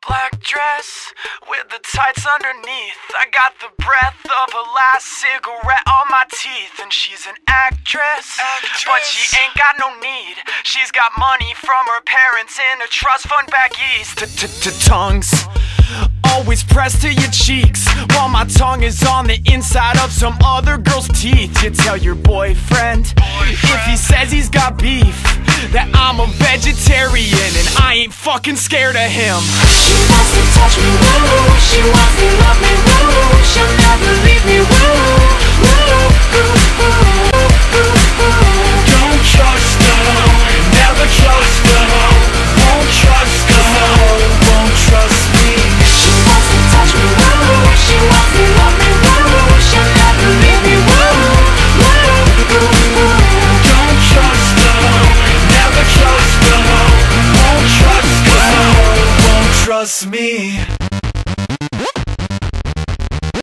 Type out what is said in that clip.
Black dress with the tights underneath. I got the breath of her last cigarette on my teeth. And she's an actress, but she ain't got no need. She's got money from her parents in a trust fund back east. Tongues always pressed to your cheeks, while my tongue is on the inside of some other girl's teeth. You tell your boyfriend, if he says he's got beef, that I'm a vegetarian and I ain't fucking scared of him. She wants to touch me, woo. She wants to love me, woo. She'll never leave me, woo. Don't trust her, never trust her. Won't trust her, won't trust me. She wants to touch me, woo. She wants to love me, woo. She'll never leave me, woo. Don't trust her, never trust her. Won't trust her, won't trust me.